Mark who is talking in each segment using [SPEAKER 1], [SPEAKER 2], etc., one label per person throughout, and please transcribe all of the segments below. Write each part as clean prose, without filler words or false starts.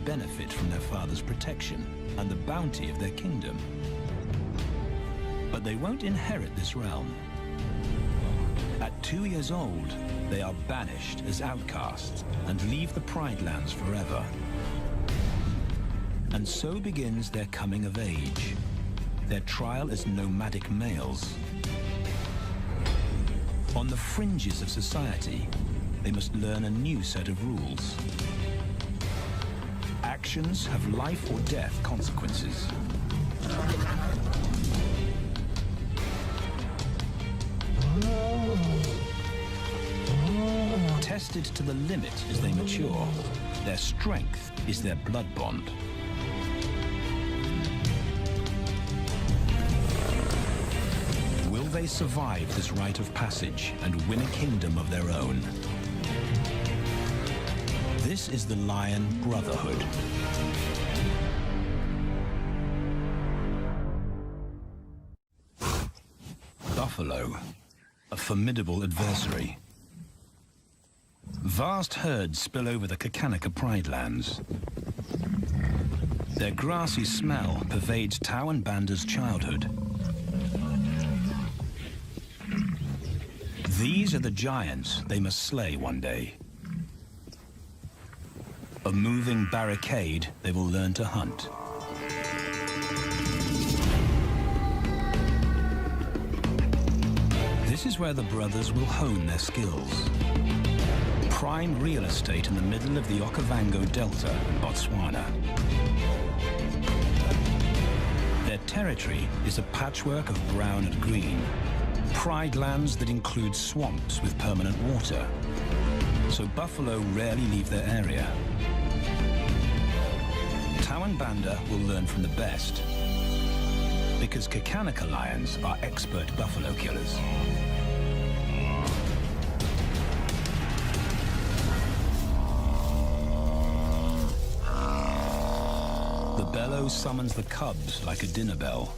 [SPEAKER 1] benefit from their father's protection and the bounty of their kingdom. But they won't inherit this realm. At 2 years old, they are banished as outcasts and leave the Pride Lands forever. And so begins their coming of age, their trial as nomadic males. On the fringes of society, they must learn a new set of rules. Actions have life or death consequences. Tested to the limit as they mature, their strength is their blood bond. Will they survive this rite of passage and win a kingdom of their own? This is the Lion Brotherhood. Buffalo, a formidable adversary. Vast herds spill over the Kakanika Pride Lands. Their grassy smell pervades Tawan Banda's childhood. These are the giants they must slay one day. A moving barricade they will learn to hunt. This is where the brothers will hone their skills. Prime real estate in the middle of the Okavango Delta in Botswana. Their territory is a patchwork of brown and green. Pride lands that include swamps with permanent water. So buffalo rarely leave their area. Tawan Banda will learn from the best, because Kakanika lions are expert buffalo killers. The bellow summons the cubs like a dinner bell.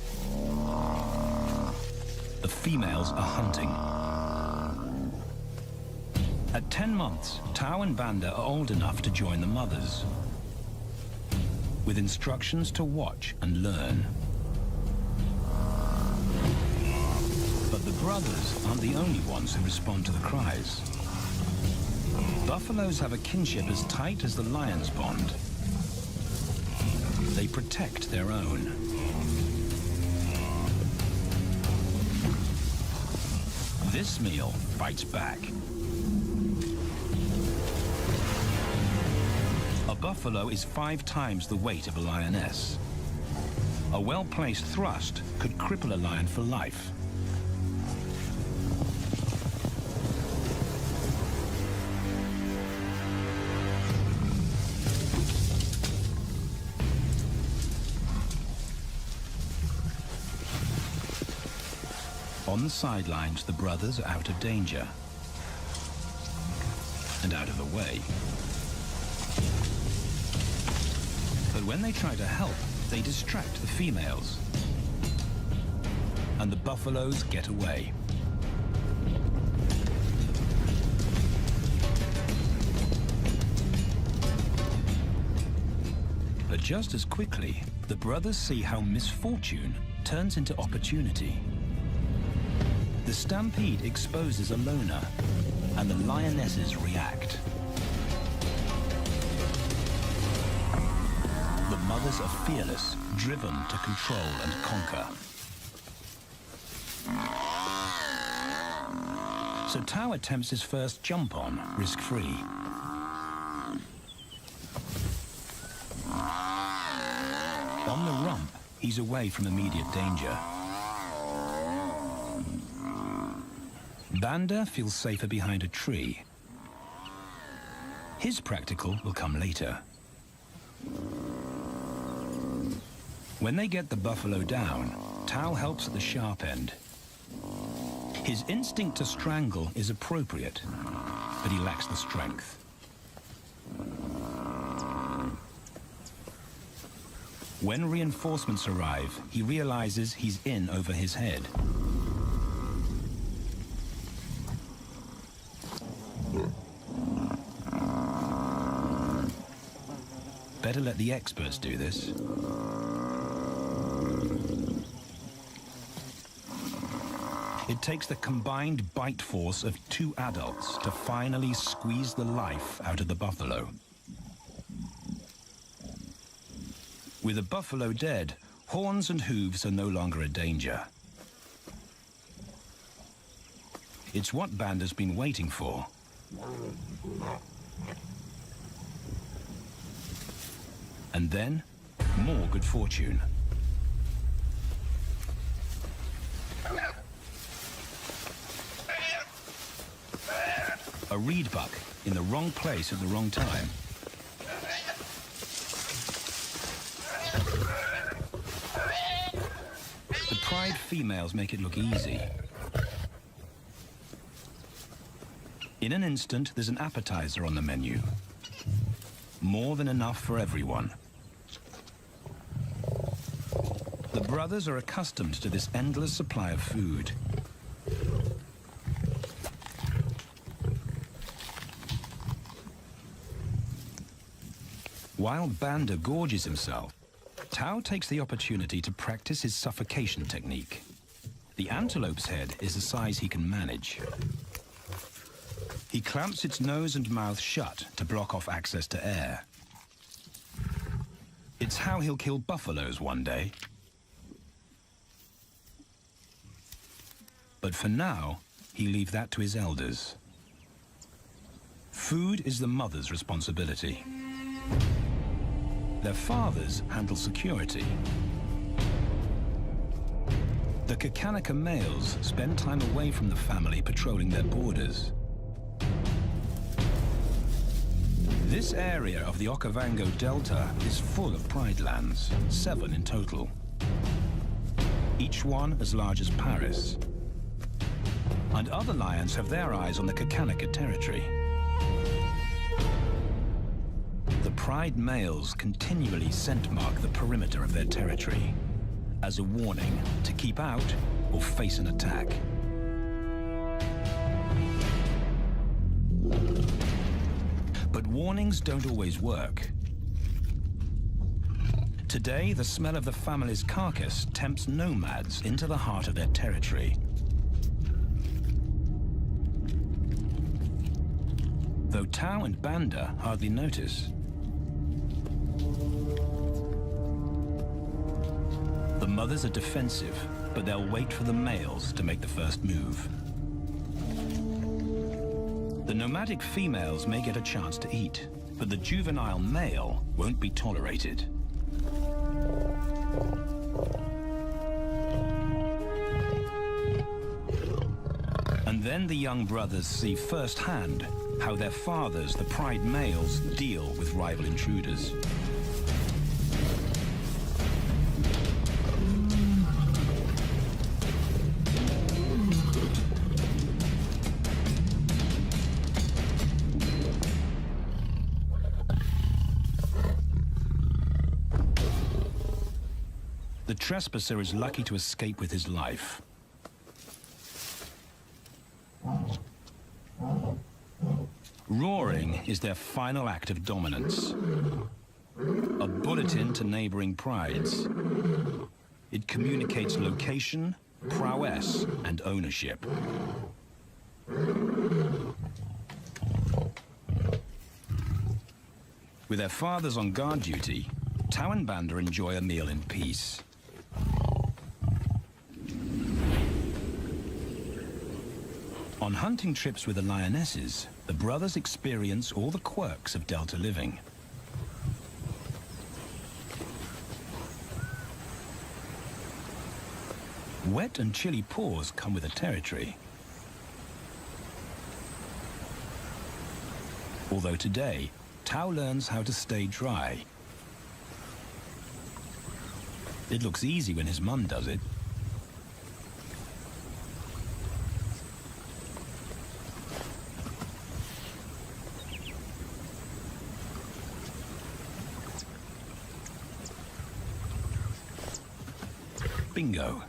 [SPEAKER 1] The females are hunting. At 10 months, Tawan Banda are old enough to join the mothers, with instructions to watch and learn. But the brothers aren't the only ones who respond to the cries. Buffaloes have a kinship as tight as the lions bond. They protect their own. This meal fights back. A buffalo is 5 times the weight of a lioness. A well-placed thrust could cripple a lion for life. On the sidelines, the brothers are out of danger and out of the way. But when they try to help, they distract the females, and the buffaloes get away. But just as quickly, the brothers see how misfortune turns into opportunity. The stampede exposes a loner, and the lionesses react. The mothers are fearless, driven to control and conquer. So Tao attempts his first jump on, risk-free. On the rump, he's away from immediate danger. Banda feels safer behind a tree. His practical will come later. When they get the buffalo down, Tao helps at the sharp end. His instinct to strangle is appropriate, but he lacks the strength. When reinforcements arrive, he realizes he's in over his head. Better let the experts do this. It takes the combined bite force of 2 adults to finally squeeze the life out of the buffalo. With the buffalo dead, horns and hooves are no longer a danger. It's what Banda's been waiting for. And then, more good fortune. A reed buck in the wrong place at the wrong time. The pride females make it look easy. In an instant, there's an appetizer on the menu. More than enough for everyone. The brothers are accustomed to this endless supply of food. While Banda gorges himself, Tao takes the opportunity to practice his suffocation technique. The antelope's head is the size he can manage. He clamps its nose and mouth shut to block off access to air. It's how he'll kill buffaloes one day. But for now, he leaves that to his elders. Food is the mother's responsibility. Their fathers handle security. The Kakanika males spend time away from the family patrolling their borders. This area of the Okavango Delta is full of pride lands, 7 in total. Each one as large as Paris. And other lions have their eyes on the Kakanika territory. The pride males continually scent mark the perimeter of their territory as a warning to keep out or face an attack. But warnings don't always work. Today, the smell of the family's carcass tempts nomads into the heart of their territory. Though Tao and Banda hardly notice. The mothers are defensive, but they'll wait for the males to make the first move. The nomadic females may get a chance to eat, but the juvenile male won't be tolerated. And then the young brothers see firsthand how their fathers, the pride males, deal with rival intruders. The trespasser is lucky to escape with his life. Roaring is their final act of dominance. A bulletin to neighboring prides. It communicates location, prowess, and ownership. With their fathers on guard duty, Tao and Banda enjoy a meal in peace. On hunting trips with the lionesses, the brothers experience all the quirks of Delta living. Wet and chilly paws come with the territory. Although today, Tao learns how to stay dry. It looks easy when his mum does it. Bingo.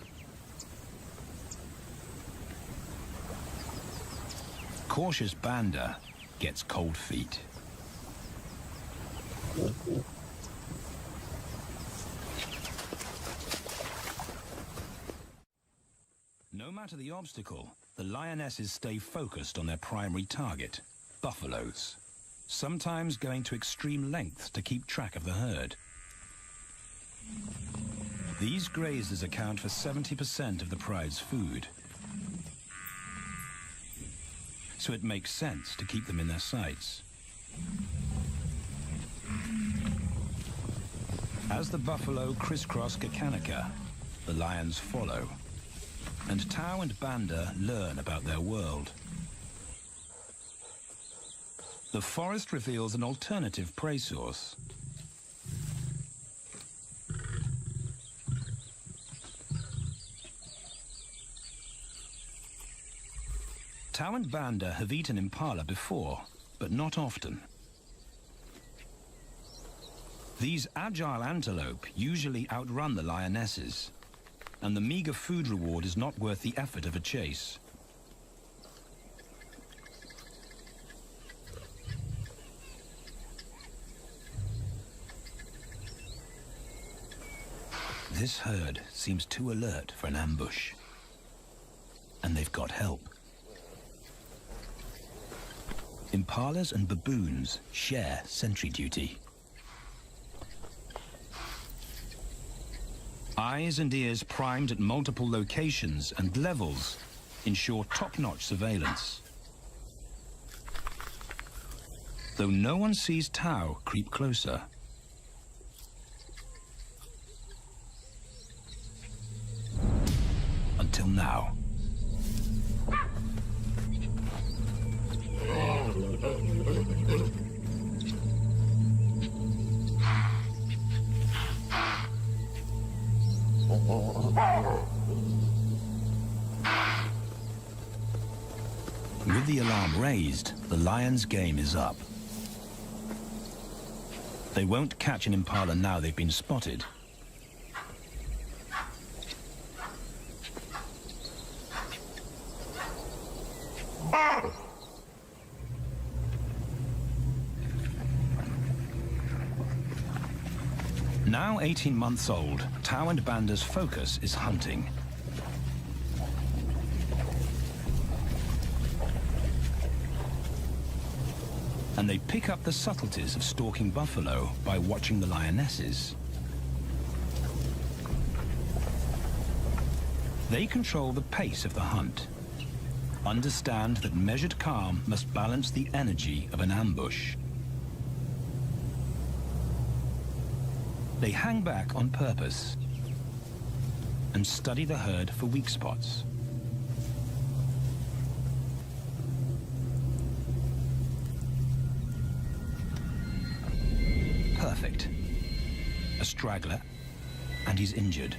[SPEAKER 1] Cautious Banda gets cold feet. matter the obstacle, the lionesses stay focused on their primary target, buffaloes, sometimes going to extreme lengths to keep track of the herd. These grazers account for 70% of the pride's food, so it makes sense to keep them in their sights. As the buffalo crisscross Kakanika, the lions follow, and Tao and Banda learn about their world. The forest reveals an alternative prey source. Tao and Banda have eaten impala before, but not often. These agile antelope usually outrun the lionesses, and the meager food reward is not worth the effort of a chase. This herd seems too alert for an ambush, and they've got help. Impalas and baboons share sentry duty. Eyes and ears primed at multiple locations and levels ensure top-notch surveillance. Though no one sees Tao creep closer. Until now. With the alarm raised, the lions' game is up. They won't catch an impala now they've been spotted. Now 18 months old, Tao and Banda's focus is hunting. And they pick up the subtleties of stalking buffalo by watching the lionesses. They control the pace of the hunt, understand that measured calm must balance the energy of an ambush. They hang back on purpose and study the herd for weak spots. Perfect. A straggler, and he's injured.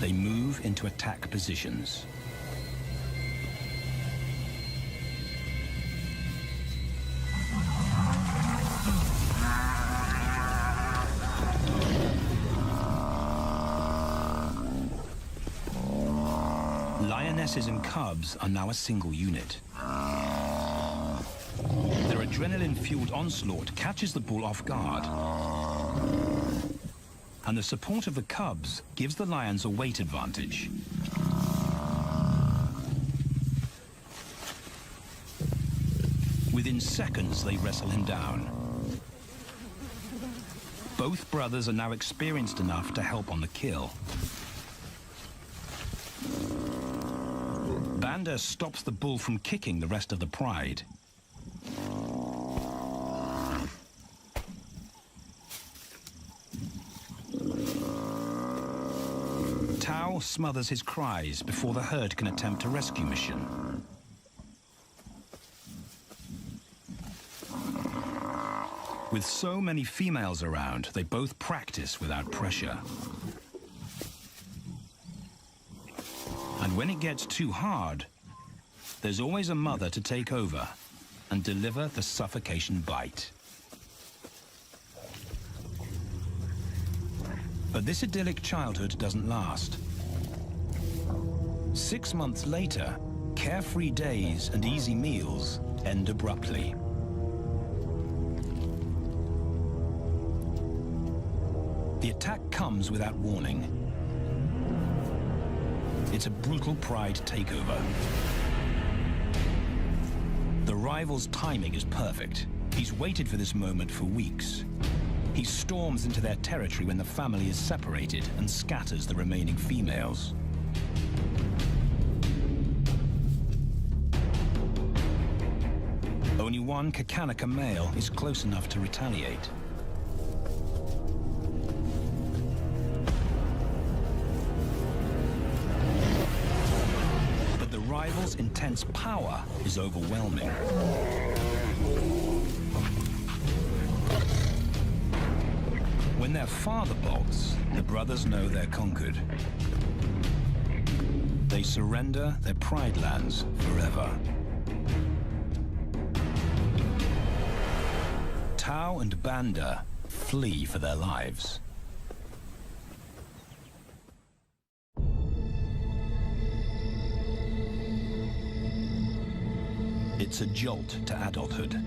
[SPEAKER 1] They move into attack positions. Lionesses and cubs are now a single unit. Their adrenaline-fueled onslaught catches the bull off guard. And the support of the cubs gives the lions a weight advantage. Within seconds, they wrestle him down. Both brothers are now experienced enough to help on the kill. Banda stops the bull from kicking the rest of the pride. Tao smothers his cries before the herd can attempt a rescue mission. With so many females around, they both practice without pressure. And when it gets too hard, there's always a mother to take over and deliver the suffocation bite. But this idyllic childhood doesn't last. 6 months later, carefree days and easy meals end abruptly. The attack comes without warning. It's a brutal pride takeover. The rival's timing is perfect. He's waited for this moment for weeks. He storms into their territory when the family is separated and scatters the remaining females. Only one Kakanika male is close enough to retaliate. But the rival's intense power is overwhelming. When their father bolts, the brothers know they're conquered. They surrender their pride lands forever. Tao and Banda flee for their lives. It's a jolt to adulthood,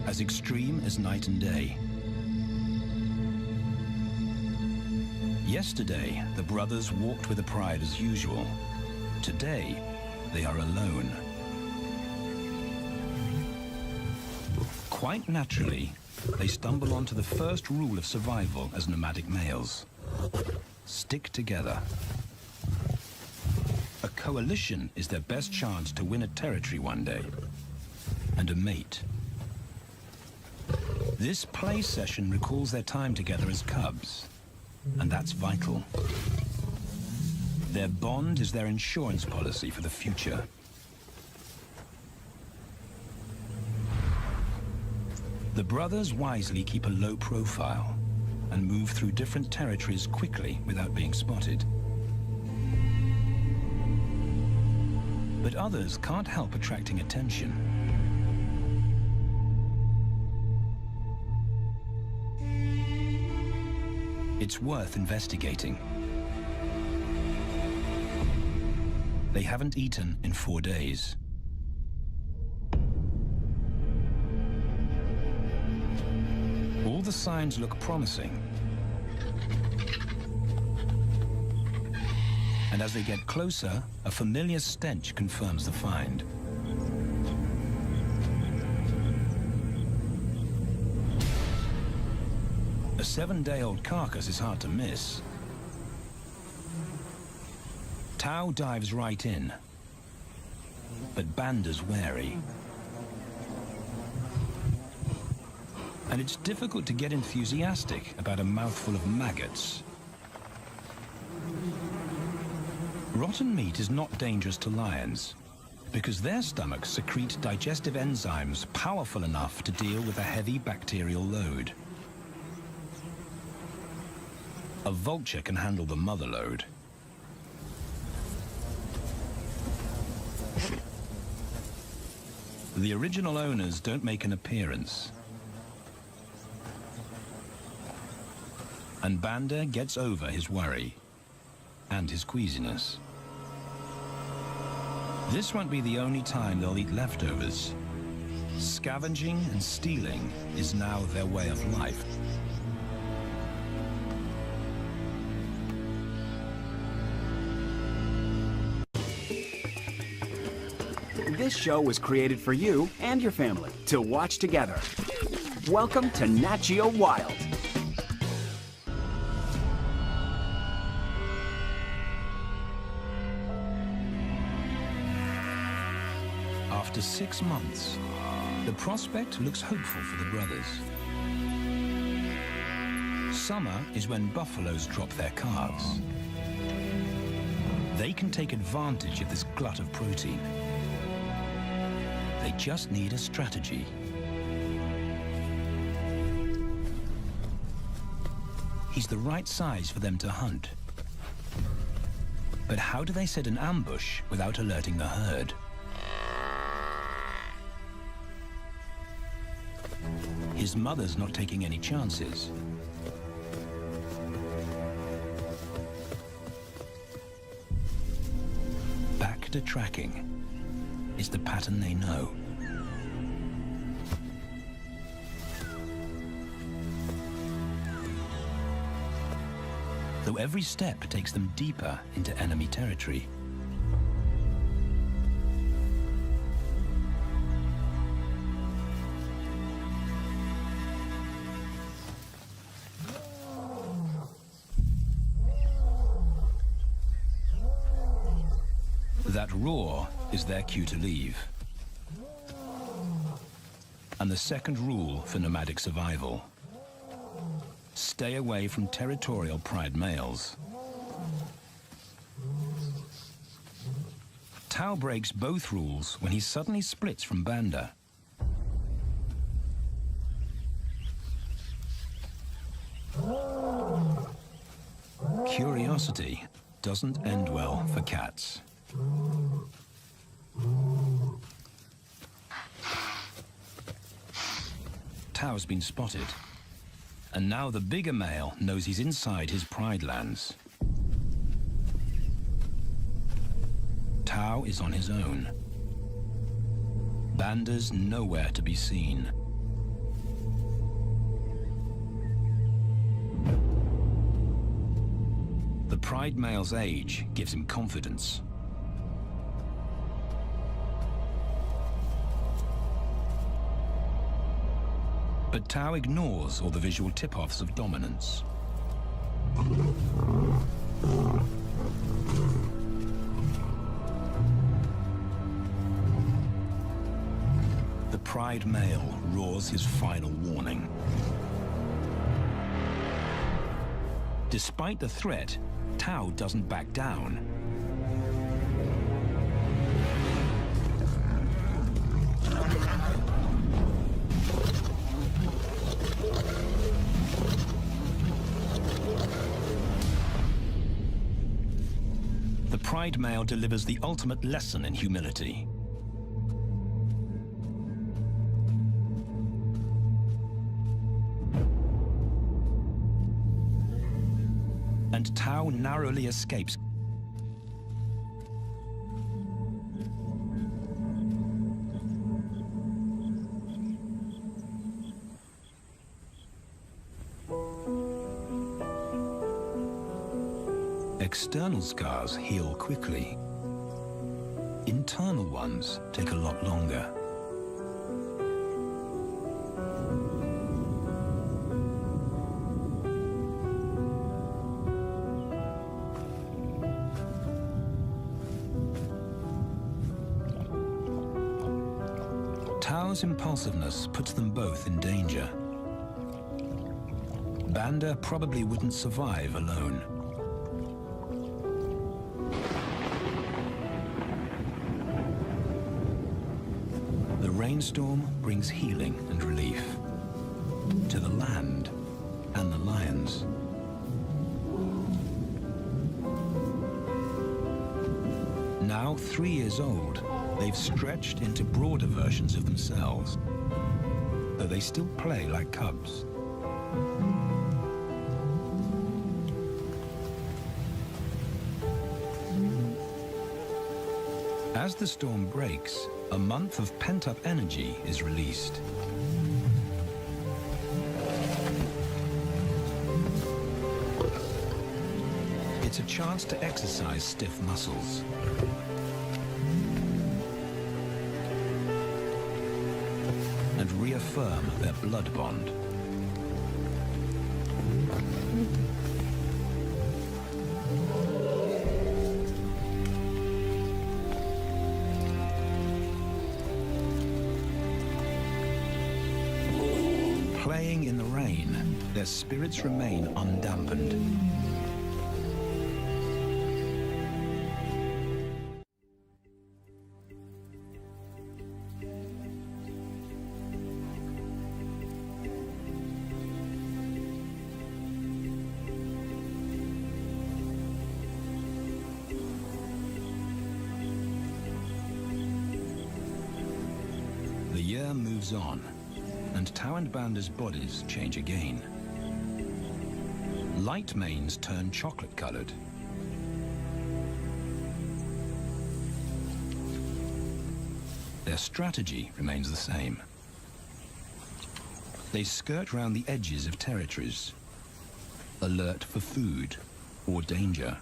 [SPEAKER 1] as extreme as night and day. Yesterday, the brothers walked with the pride as usual. Today, they are alone. Quite naturally, they stumble onto the first rule of survival as nomadic males. Stick together. A coalition is their best chance to win a territory one day, and a mate. This play session recalls their time together as cubs, and that's vital. Their bond is their insurance policy for the future. The brothers wisely keep a low profile and move through different territories quickly without being spotted. But others can't help attracting attention. It's worth investigating. They haven't eaten in 4 days. All the signs look promising. And as they get closer, a familiar stench confirms the find. A 7-day-old carcass is hard to miss. Tao dives right in, but Banda's wary. And it's difficult to get enthusiastic about a mouthful of maggots. Rotten meat is not dangerous to lions, because their stomachs secrete digestive enzymes powerful enough to deal with a heavy bacterial load. A vulture can handle the mother load. The original owners don't make an appearance. And Banda gets over his worry and his queasiness. This won't be the only time they'll eat leftovers. Scavenging and stealing is now their way of life.
[SPEAKER 2] This show was created for you and your family to watch together. Welcome to Nat Geo Wild.
[SPEAKER 1] After 6 months, the prospect looks hopeful for the brothers. Summer is when buffaloes drop their calves. They can take advantage of this glut of protein. They just need a strategy. He's the right size for them to hunt. But how do they set an ambush without alerting the herd? His mother's not taking any chances. Back to tracking. It's the pattern they know. Though every step takes them deeper into enemy territory. That roar is their cue to leave. And the second rule for nomadic survival: stay away from territorial pride males. Tao breaks both rules when he suddenly splits from Banda. Curiosity doesn't end well for cats. Tao's been spotted, and now the bigger male knows he's inside his pride lands. Tao is on his own. Banda's nowhere to be seen. The pride male's age gives him confidence. But Tao ignores all the visual tip-offs of dominance. The pride male roars his final warning. Despite the threat, Tao doesn't back down. The pride male delivers the ultimate lesson in humility. And Tao narrowly escapes. External scars heal quickly. Internal ones take a lot longer. Tao's impulsiveness puts them both in danger. Banda probably wouldn't survive alone. The rainstorm brings healing and relief to the land and the lions. Now 3 years old, they've stretched into broader versions of themselves, though they still play like cubs. As the storm breaks, a month of pent-up energy is released. It's a chance to exercise stiff muscles. And reaffirm their blood bond. Playing in the rain, their spirits remain undampened. The year moves on, and Tao and Banda's bodies change again. Light manes turn chocolate-colored. Their strategy remains the same. They skirt round the edges of territories, alert for food or danger.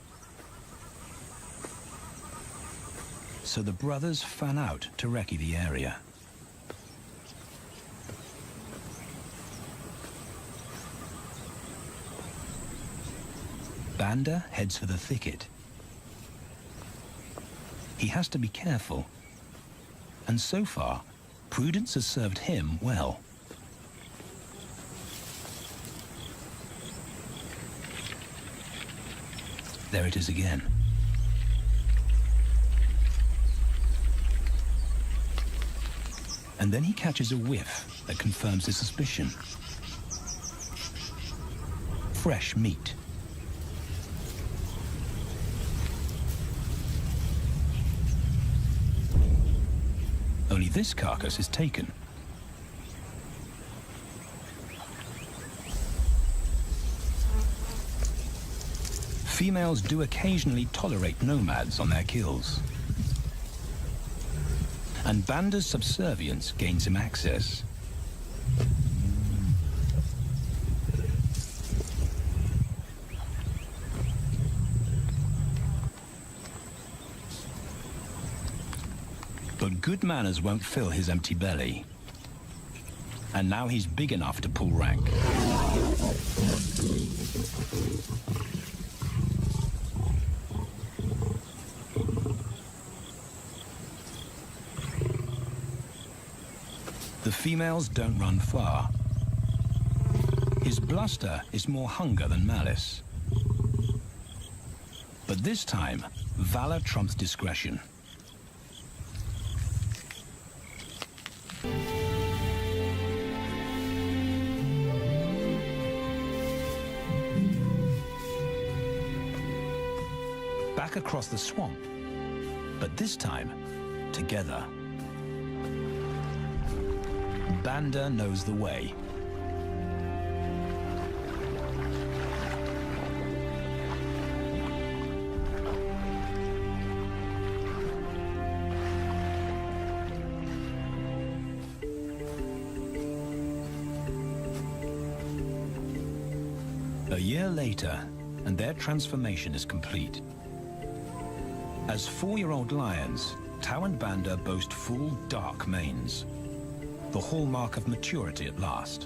[SPEAKER 1] So the brothers fan out to recce the area. Banda heads for the thicket. He has to be careful. And so far, prudence has served him well. There it is again. And then he catches a whiff that confirms his suspicion. Fresh meat. Only this carcass is taken. Females do occasionally tolerate nomads on their kills. And Banda's subservience gains him access. But good manners won't fill his empty belly. And now he's big enough to pull rank. The females don't run far. His bluster is more hunger than malice. But this time, valor trumps discretion. Back across the swamp, but this time, together. Banda knows the way. A year later, and their transformation is complete. As 4-year-old lions, Tao and Banda boast full, dark manes. The hallmark of maturity at last.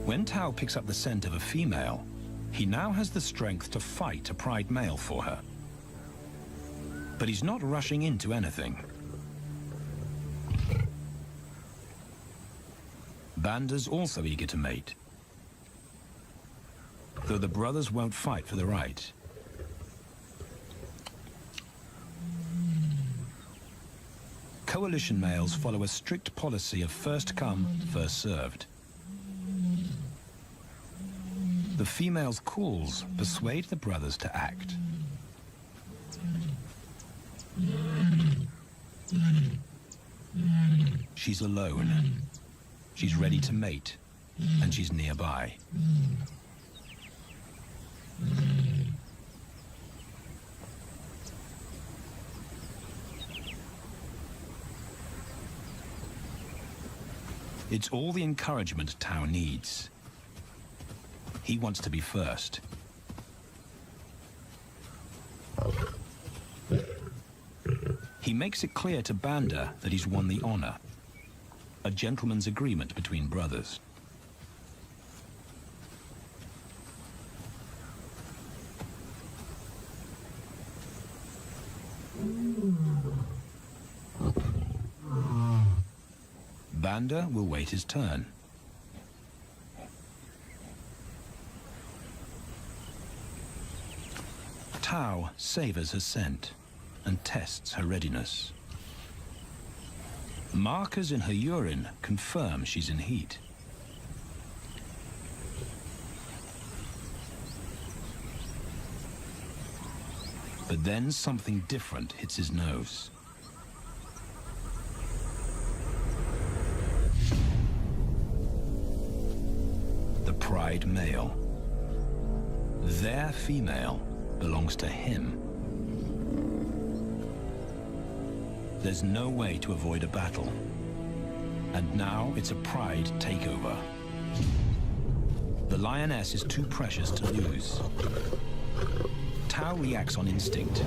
[SPEAKER 1] When Tao picks up the scent of a female, he now has the strength to fight a pride male for her. But he's not rushing into anything. Banda's also eager to mate, though the brothers won't fight for the right. Coalition males follow a strict policy of first come, first served. The female's calls persuade the brothers to act. She's alone. She's ready to mate, and she's nearby. It's all the encouragement Tao needs. He wants to be first. He makes it clear to Banda that he's won the honor. A gentleman's agreement between brothers. Banda will wait his turn. Tao savors her scent and tests her readiness. Markers in her urine confirm she's in heat. But then something different hits his nose. The pride male. Their female belongs to him. There's no way to avoid a battle. And now it's a pride takeover. The lioness is too precious to lose. Tao reacts on instinct.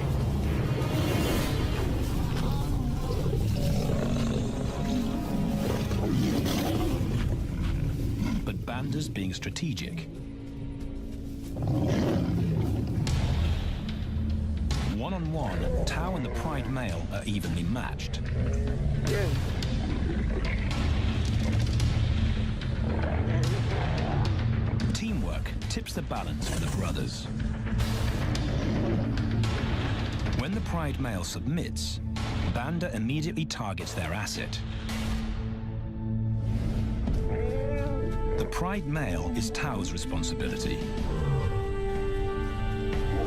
[SPEAKER 1] Banda's being strategic. One-on-one, Tao and the Pride male are evenly matched. Teamwork tips the balance for the brothers. When the Pride male submits, Banda immediately targets their asset. The Pride male is Tao's responsibility.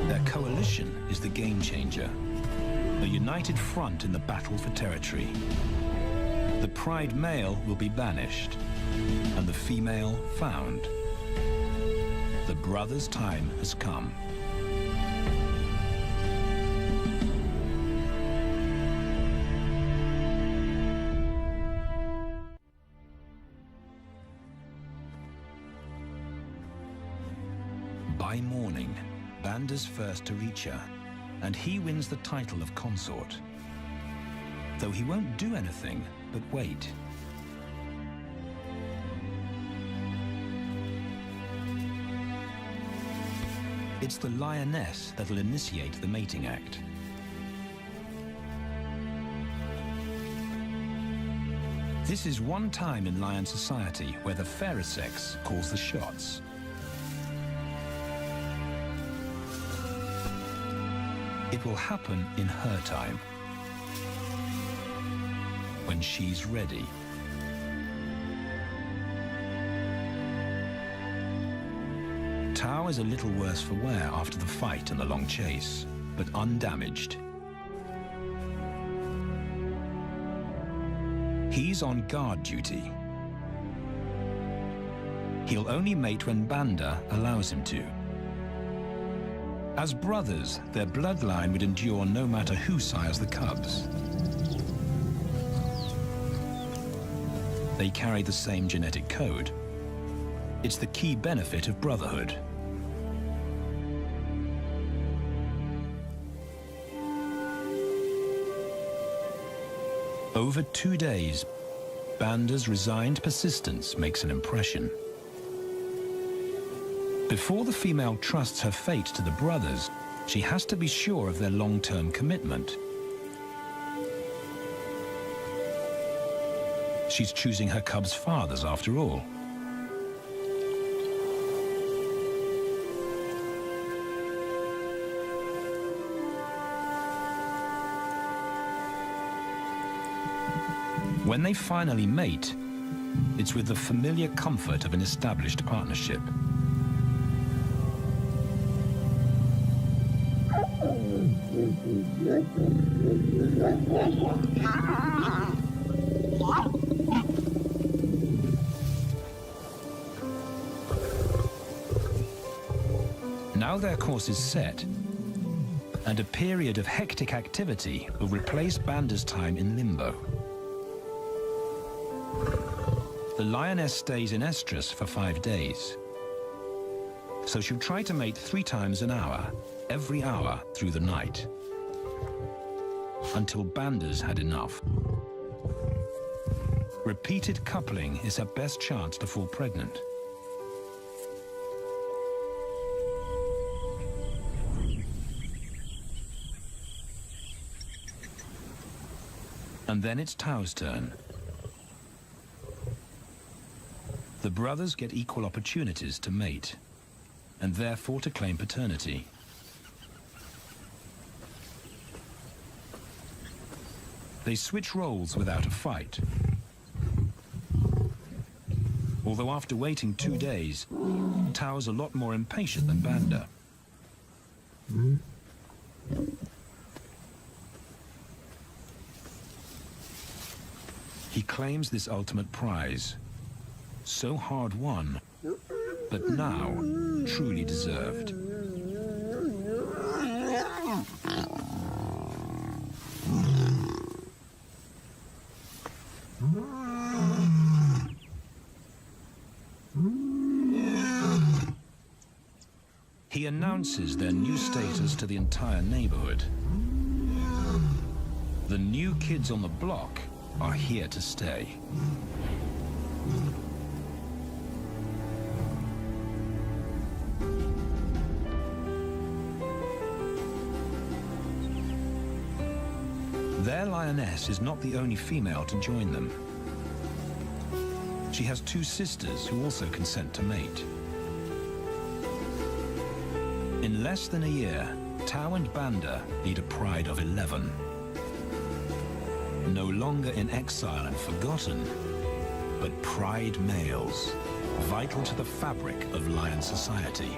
[SPEAKER 1] Their coalition is the game changer, a united front in the battle for territory. The Pride male will be banished, and the female found. The brothers' time has come. By morning, Banda's first to reach her, and he wins the title of consort. Though he won't do anything but wait. It's the lioness that'll initiate the mating act. This is one time in lion society where the fairer sex calls the shots. It will happen in her time, when she's ready. Tao is a little worse for wear after the fight and the long chase, but undamaged. He's on guard duty. He'll only mate when Banda allows him to. As brothers, their bloodline would endure no matter who sires the cubs. They carry the same genetic code. It's the key benefit of brotherhood. Over 2 days, Banda's resigned persistence makes an impression. Before the female trusts her fate to the brothers, she has to be sure of their long-term commitment. She's choosing her cubs' fathers after all. When they finally mate, it's with the familiar comfort of an established partnership. Now their course is set, and a period of hectic activity will replace Banda's time in limbo. The lioness stays in estrus for 5 days, so she'll try to mate 3 times an hour, every hour through the night, until Banda's had enough. Repeated coupling is her best chance to fall pregnant. And then it's Tao's turn. The brothers get equal opportunities to mate, and therefore to claim paternity. They switch roles without a fight. Although after waiting 2 days, Tao's a lot more impatient than Banda. He claims this ultimate prize, so hard won, but now truly deserved. He announces their new status to the entire neighborhood. The new kids on the block are here to stay. Their lioness is not the only female to join them. She has two sisters who also consent to mate. In less than a year, Tao and Banda lead a pride of 11. No longer in exile and forgotten, but pride males, vital to the fabric of lion society.